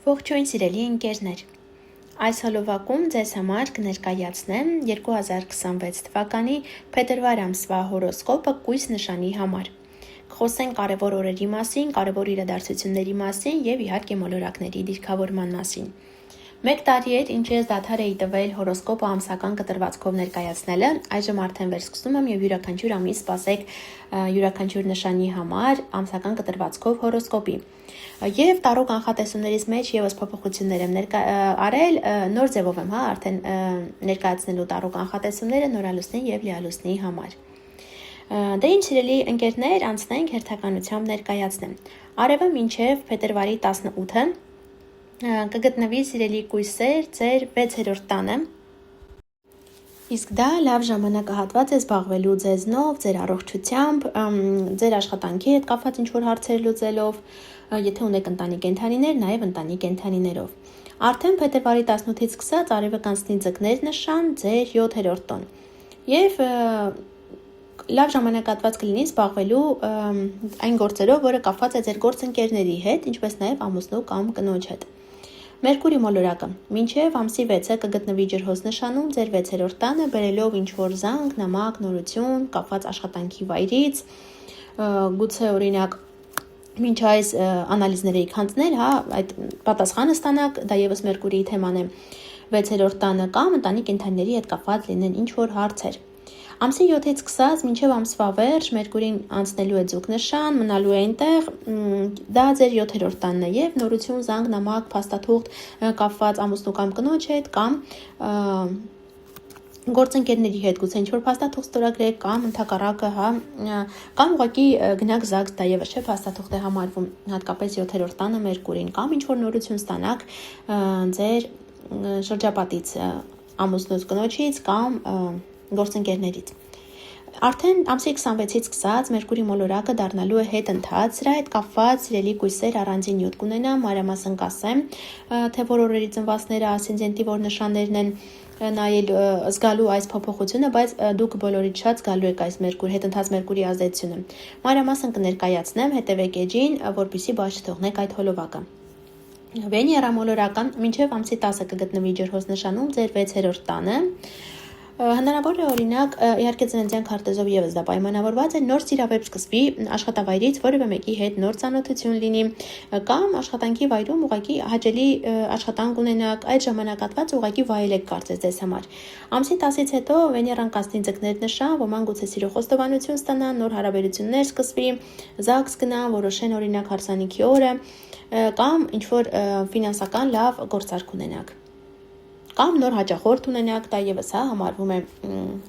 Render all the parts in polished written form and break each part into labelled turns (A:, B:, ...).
A: Ողջույն սիրելի ընկերներ, այս հոլովակում ձեզ համար կներկայացնեմ 2026 թվականի փետրվար ամսվա հորոսկոպը կույս նշանի համար։ Կխոսենք կարևոր օրերի մասին, կարևոր իրադարձությունների մասին եւ իհարկե մոլորակների դիրքավորման մասին։ Մեկ տարի էր, ինչ ես դադար էի տվել հորոսկոպը ամսական կտրվածքով ներկայացնելը, այժմ արդեն վերսկսում եմ եւ յուրաքանչյուր ամիս սպասեք յուրաքանչյուր նշանի համար ամսական կտրվածքով հորոսկոպի։ Եվ տարող կանխատեսումներից մեջ եւս փոփոխություններ եմ արել, նոր ձևով եմ, արդեն ներկայացնելու տարող կանխատեսումները նորալուսնի եւ լիալուսնի համար։ Դե ինչ սիրելի ընկերներ, անցնենք հերթականությամբ ներկայացնեմ։ Արևը մինչև փետրվարի 18-ը կգտնվի սիրելի կույսեր ձեր 6-րդ տանը, իսկ դա լավ ժամանակահատված է զբաղվելու ձեզնով, ձեր առողջությամբ, ձեր աշխատանքի հետ կապված ինչ-որ հարցեր լուծելով, եթե ունեք ընտանի կենդանիներ, նաև ընտանի կենդանիներով։ Արդեն փետրվարի 18-ից սկսած արևը կանցնի ձկներ նշան ձեր 7-րդ տոն եւ լավ ժամանակահատված կլինի զբաղվելու այն գործերով, որը կապված է ձեր գործընկերների հետ, ինչպես նաև ամուսնու կամ կնոջ հետ։ Մերկուրի մոլորակը մինչև ամսի 6-ը կգտնվի ջրհոս նշանում ձեր 6-րդ տանը, բերելով ինչ-որ զանգ, նամակ, նորություն, կապված աշխատանքի վայրից, գուցե օրինակ մինչ այս անալիզները եք հանձնել, այդ պատասխանը ստանաք, դա եւս Մերկուրիի թեման է 6-րդ տանը կամ ընտանի կենդանիների հետ կապված լինեն ինչ-որ հարցեր։ Ամսի 7-ից սկսած մինչև ամսվա վերջ Մերկուրին անցնելու է ձուկ նշան, մնալու է այնտեղ, դա ձեր 7-րդ տանն է եւ նորություն, զանգ, նամակ, փաստաթուղթ կապված ամուսնու կամ կնոջ հետ կամ գործընկերների հետ գուցե ինչ-որ փաստաթուղթ ստորագրեք կամ ընդհակառակը, կամ ուղղակի գնաք ԶԱԳՍ, դա եւս չէ փաստաթուղթ է համարվում, հատկապես 7-րդ տանը Մերկուրին, կամ ինչ-որ նորություն ստանաք ձեր շրջապատից, ամուսնուց, կնոջից կամ գործընկերներից։ Արդեն ամսի 26-ից սկսած Մերկուրի մոլորակը դառնալու է հետընթաց, սրա հետ կապված սիրելի կույսեր առանձին յուտ կունենա, մանրամասն կասեմ, թե որ օրերի ծնվածները, ասցենդենտի որ նշաններն են նայել զգալու այս փոփոխությունը, բայց դուք բոլորից շատ զգալու եք այս հետընթաց Մերկուրի ազդեցությունը։ Մանրամասն կներկայացնեմ, հետևեք էջին, որպեսզի բաց չթողնեք այդ հոլովակը։ Վեներա մոլորակը մինչև ամսի 10-ը կգտնվի ջրհոս նշանում ձեր 6-րդ տանը։ Հնարավոր է օրինակ, իհարկե ծննդյան քարտեզով եւս դա պայմանավորված է, նոր սիրավեպ սկսվի աշխատավայրից, որևէ մեկի հետ նոր ծանոթություն լինի, կամ աշխատանքի վայրում ուղղակի հաճելի աշխատանք ունենաք, այդ ժամանակահատված ուղղակի վայելեք կարծես ձեզ համար։ Ամսի 10-ից հետո Վեներան կազմի ձկներ նշան, ոմանք գուցե սիրո խոստովանություն ստանան, նոր հարաբերություններ սկսվի, ԶԱԳՍ գնան, որոշեն օրինակ հարսանիքի օրը, կամ ինչ-որ ֆինանսական լավ գործարք ունենաք։ Կամ նոր հաճախորդ ունենաք, դա եւս համարվում է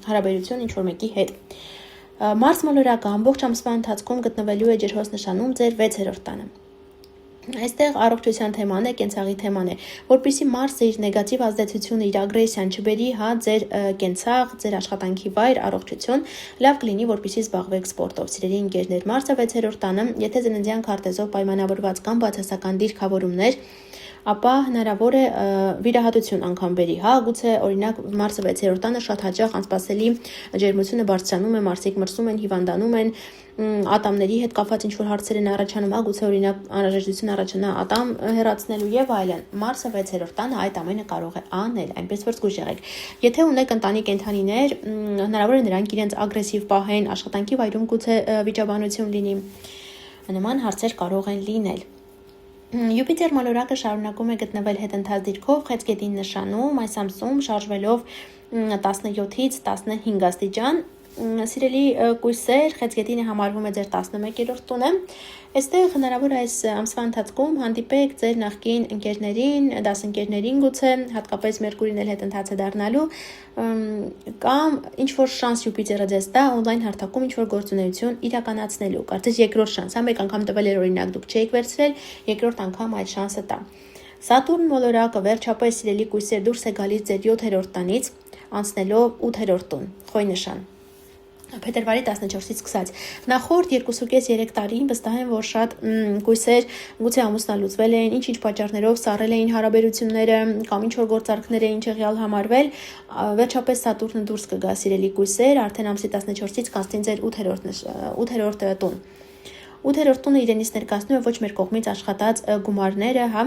A: հարաբերություն ինչ-որ մեկի հետ։ Մարս մոլորակը ամբողջ ամսվա ընթացքում գտնվելու է ջրհոս նշանում ձեր 6-րդ տանը։ Այստեղ առողջության թեման է, կենցաղի թեման է, որպեսզի Մարսը իր նեգատիվ ազդեցությունը, իր ագրեսիան չբերի, ձեր կենցաղ, ձեր աշխատանքի վայր, առողջություն, լավ կլինի, որպեսզի զբաղվեք սպորտով։ Սիրելի ընկերներ, Մարսը 6-րդ տանը, եթե ծննդյան քարտեզով պայմանավորված կամ բացասական դիրքավորումներ, ապա հնարավոր է վիրահատություն անգամ բերի, գուցե օրինակ Մարսը 6-րդ տանը շատ հաճախ անսպասելի ջերմությունը բարձրանում է, մարսիկ մրսում են, հիվանդանում են, ատամների հետ կապված ինչ-որ հարցեր են առաջանում, գուցե օրինակ անհրաժեշտություն առաջանա ատամ հեռացնելու եւ այլն։ Մարսը 6-րդ տանը այդ ամենը կարող է անել, այնպես որ զգույշ եղեք։ Եթե ունեք ընտանի կենդանիներ, հնարավոր է նրանք իրենց ագրեսիվ պահեն, աշխատանքի վայրում գուցե վիճաբանություն լինի, նման հարցեր կարող են լինել։ Յուպիտեր մոլորակը շարունակում է գտնվել հետընթաց դիրքով խեցգետին նշանում, այս ամսում շարժվելով 17-ից 15 աստիճան։ Սիրելի կույսեր, խեցգետինը համարվում է ձեր 11-րդ տունը։ Այստեղ հնարավոր է այս ամսվա ընթացքում հանդիպեք ձեր նախկին ընկերներին, դասընկերներին գուցե, հատկապես Մերկուրին էլ հետընթաց է դառնալու, կամ ինչ-որ շանս Յուպիտերը ձեզ տա օնլայն հարթակում ինչ-որ գործունեություն իրականացնելու, կարծես երկրորդ շանս, մեկ անգամ տվել էր օրինակ դուք չէիք վերցրել, երկրորդ անգամ այդ շանսը տա։ Սատուրն մոլորակը վերջապես սիրելի կույսեր դուրս է գալիս ձեր 7-րդ տանից, անցնելով 8-րդ տուն, խոյ նշան։ Փետրվարի 14-ից սկսած նախորդ 2.5-3 տարին վստահ եմ, որ շատ կույսեր գուցե ամուսնալուծվել էին, ինչ-ինչ պատճառներով սառել էին հարաբերությունները կամ ինչ-որ գործարքներ էին չեղյալ համարվել, վերջապես Սատուրնը դուրս կգա սիրելի կույսեր, արդեն ամսի 14-ից կանցնի ձեր 8-րդ տուն։ 8-րդ տունը իրենից ներկայացնում է ոչ մեր կողմից աշխատած գումարները, հա,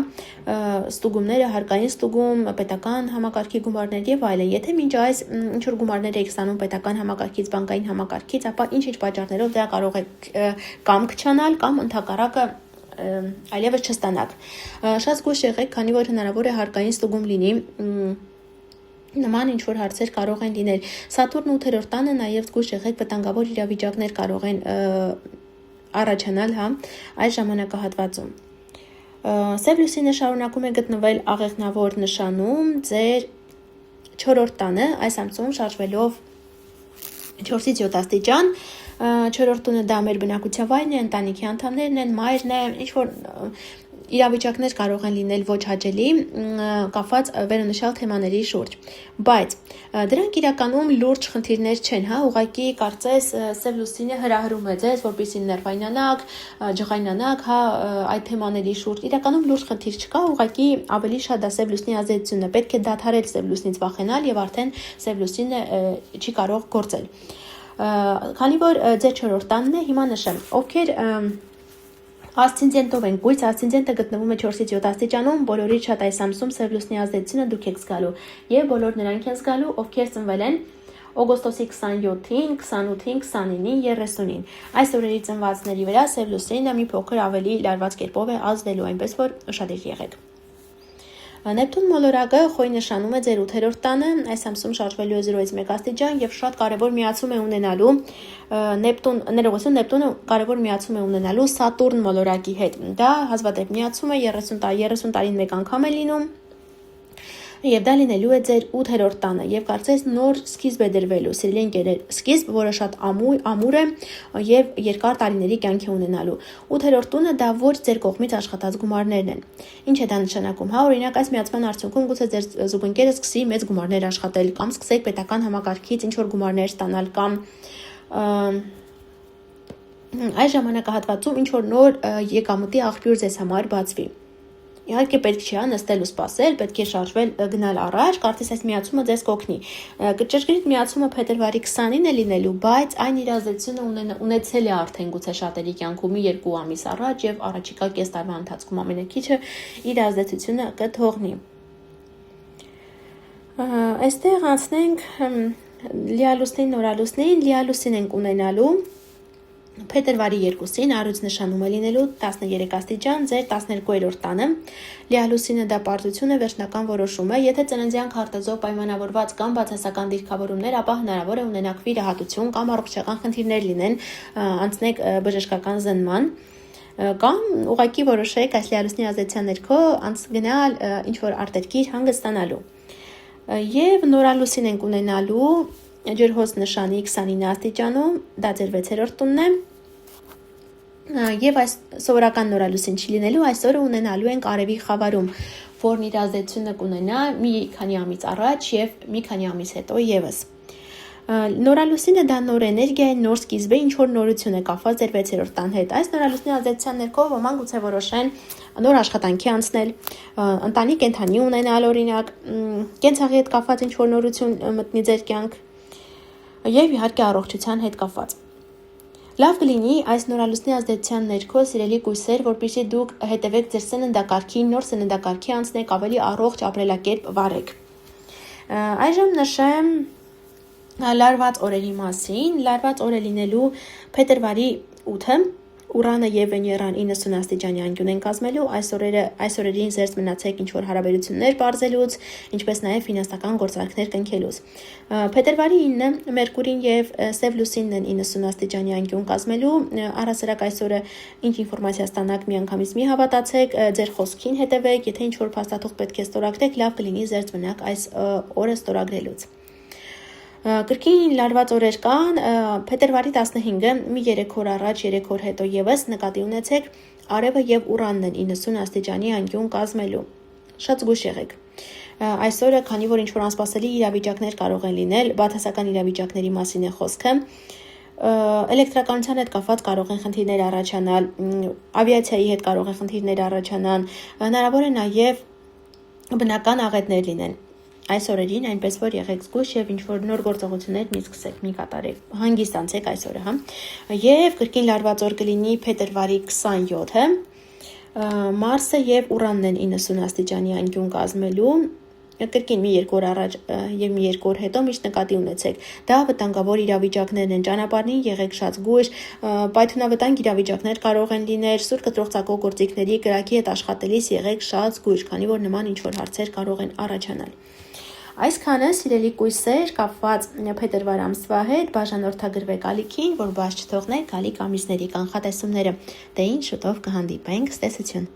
A: ստուգումները, հարկային ստուգում, պետական համակարգի գումարներ եւ այլն։ Եթե մինչ այս ինչ որ գումարներ եք ստանում պետական համակարգից, բանկային համակարգից, ապա ինչ-ինչ պատճառներով դա կարող եք կամ քչանալ, կամ ընդհակառակը այլևս չստանաք։ Շատ զգույշ եղեք, քանի որ հնարավոր է հարկային ստուգում լինի, նման ինչ-որ հարցեր կարող են լինել։ Սատուրն 8-րդ տանը նաև զգույշ եղեք, վտանգավոր իրավիճակներ կարող են առաջանալ, հա, այս ժամանակահատվածում։ Սև լուսինը շարունակում է գտնվել աղեղնավոր նշանում ձեր 4-րդ տանը, այս ամսում շարժվելով 4-ից 7 աստիճան, 4-րդ տունը դա մեր բնակության վայրն է, ընտանիքի անդամներն են, մայրն է, ինչ-որ իրավիճակներ կարող են լինել ոչ հաճելի, կապված վերոնշյալ թեմաների շուրջ, բայց դրանք իրականում լուրջ խնդիրներ չեն, հա, ուղղակի կարծես սև լուսինը հրահրում է ձեզ, որպեսզի ներվայնանաք, ջղայնանաք, հա, այդ թեմաների շուրջ, իրականում լուրջ խնդիր չկա, ուղղակի ավելի շատ դա սև լուսնի ազդեցությունն է, պետք է դադարել սև լուսնից վախենալ եւ արդեն սև լուսինը չի կարող գործել։ Քանի որ ձեր 4-րդ տանն է, հիմա նշեմ, ովքեր ասցենդենտով են գույց, ասցենդենտը գտնվում է 4-ից 7 աստիճանում, բոլորից շատ այս ամսում սև լուսնի ազդեցությունը դուք եք զգալու եւ բոլոր նրանք են զգալու, ովքեր ծնվել են օգոստոսի 27-ին, 28-ին, 29-ին, 30-ին։ Այս օրերի ծնվածների վրա սև լուսինը մի փոքր ավելի լարված կերպով է ազդելու, այնպես որ ուշադիր եղեք։ Նեպտուն մոլորակը խոյ նշանում է ձեր 8-րդ տանը, այս ամսում շարժվելու է 0-ից 1 աստիճան եւ շատ կարեւոր միացում է ունենալու Նեպտունը կարևոր միացում է ունենալու Սատուրն մոլորակի հետ։ Դա հազվադեպ միացում է 30 տարին մեկ անգամ է լինում։ Եվ դա լինելու է ձեր 8-րդ տանը եւ կարծես նոր սկիզբ է դրվելու, սիրելի ընկերներ, սկիզբ, որը շատ ամուր է եւ երկար տարիների կյանք է ունենալու։ 8-րդ տունը դա ոչ ձեր կողմից աշխատած գումարներն են։ Ինչ է դա նշանակում, հա, օրինակ այս միացման արդյունքում գուցե ձեր զուգընկերը սկսի մեծ գումարներ աշխատել կամ սկսեք պետական համակարգից ինչ որ գումարներ ստանալ կամ այս ժամանակահատվածում ինչ որ նոր եկամտի աղբյուր ձեզ համար բացվի։ Իհարկե պետք չի նստել ու սպասել, պետք է շարժվել, գնալ առաջ, կարծես այս միացումը ձեզ կօգնի։ Ճշգրիտ միացումը փետրվարի 20-ին է լինելու, բայց այն իր ազդեցությունը ունեցել է արդեն գուցե շատերի կյանքում 2 ամիս առաջ եւ առաջիկա կես տարվա ընթացքում ամենակիչը իր ազդեցությունը կթողնի։ Այստեղ անցնենք լիալուսնին, նորալուսնին, լիալուսին ենք ունենալու Փետրվարի 2-ին առյուծ նշանում է լինելու 13 աստիճան ձեր 12-րդ տանը։ Լիալուսինը դա պարզություն է, վերջնական որոշում է։ Եթե ծննդյան քարտեզով պայմանավորված կամ բացասական դիրքավորումներ, ապա հնարավոր է ունենաք վիրահատություն կամ առողջական խնդիրներ լինեն, անցնեք բժշկական զննման կամ ուղղակի որոշեք այս լիալուսնի ազդեցության ներքո գնալ ինչ որ արտերկիր հանգստանալու։ Եվ նորալուսին ենք ունենալու ջրհոս նշանի 29 աստիճանում, դա ձեր 6-րդ տունն է։ Եվ այս սովորական նորալուսին չի լինելու, այսօրը ունենալու ենք արևի խավարում, որն իր ազդեցությունը կունենա մի քանի ամիս առաջ եւ մի քանի ամիս հետո եւս։ Նորալուսինը դա նոր էներգիա է, նոր սկիզբ է, ինչ որ նորություն է կապված ձեր 6-րդ տան հետ։ Այս նորալուսնի ազդեցության ներքո ոմանք գուցե որոշեն նոր աշխատանքի անցնել, ընտանի կենդանի ունենալ օրինակ, կենցաղի հետ կապված ինչ որ նորություն մտնի ձեր կյանք եւ իհարկե առողջության հետ կապված։ Լավ կլինի այս նորալուսնի ազդեցության ներքո սիրելի կույսեր, որպեսզի դուք հետևեք ձեր սննդակարգին, նոր սննդակարգի անցնեք, ավելի առողջ ապրելակերպ վարեք։ Այժմ նշեմ լարված օրերի մասին, լարված օր է լինելու փետրվարի 8-ը, Ուրանը եւ Վեներան 90 աստիճանի անկյուն են կազմելու, այս օրերին զերծ մնացեք ինչ որ հարաբերություններ բարձելուց, ինչպես նաեւ ֆինանսական գործարքներ կնքելուց։ Փետրվարի 9-ը Մերկուրին եւ Սև լուսինն են 90 աստիճանի անկյուն կազմելու, առասարակ այս օրը ինչ ինֆորմացիա ստանաք միանգամից մի հավատացեք, ձեր խոսքին հետևեք, եթե ինչ որ փաստաթուղթ պետք է ստորագրեք, լավ կլինի զերծ մնաք այս օրը ստորագրելուց։ Կրկին լարված օրեր կան, փետրվարի 15-ը մի 3 օր առաջ, 3 օր հետո եւս նկատի ունեցեք արևը եւ Ուրանն են 90 աստիճանի անկյուն կազմելու։ Շատ զգույշ եղեք։ Այսօրը, քանի որ ինչ որ անսպասելի իրավիճակներ կարող են լինել, բացասական իրավիճակների մասին է խոսքը, էլեկտրականության հետ կապված կարող են խնդիրներ առաջանալ, ավիացիայի հետ կարող են խնդիրներ առաջանալ, հնարավոր է նաեւ բնական աղետներ լինեն։ այս օրերին, այնպես որ եղեք զգույշ եւ ինչ որ նոր գործողություններ մի սկսեք, մի կատարեք, հանգիստ անցեք այս օրը, հա։ Եվ կրկին լարված օր կլինի փետրվարի 27-ը, Մարսը եւ Ուրանն են 90 աստիճանի անկյուն կազմելու, կրկին մի 2 օր առաջ եւ մի 2 օր հետո միշտ նկատի ունեցեք, դա վտանգավոր իրավիճակներն են, ճանապարհին եղեք շատ զգույշ, պայթունավտանգ իրավիճակներ կարող են լինել, սուր կտրող ցակող գործիքների, կրակի հետ աշխատելիս եղեք շատ զգույշ, քանի որ նման ինչ որ հարցեր կարող են առաջանալ։ Այսքանը սիրելի կույսեր կապված փետրվար ամսվա հետ, բաժանորդագրվեք ալիքին, որ բաց չթողնեք գալիք ամիսների կանխատեսումները, դե ինչ շուտով կհանդիպենք, ցտեսություն։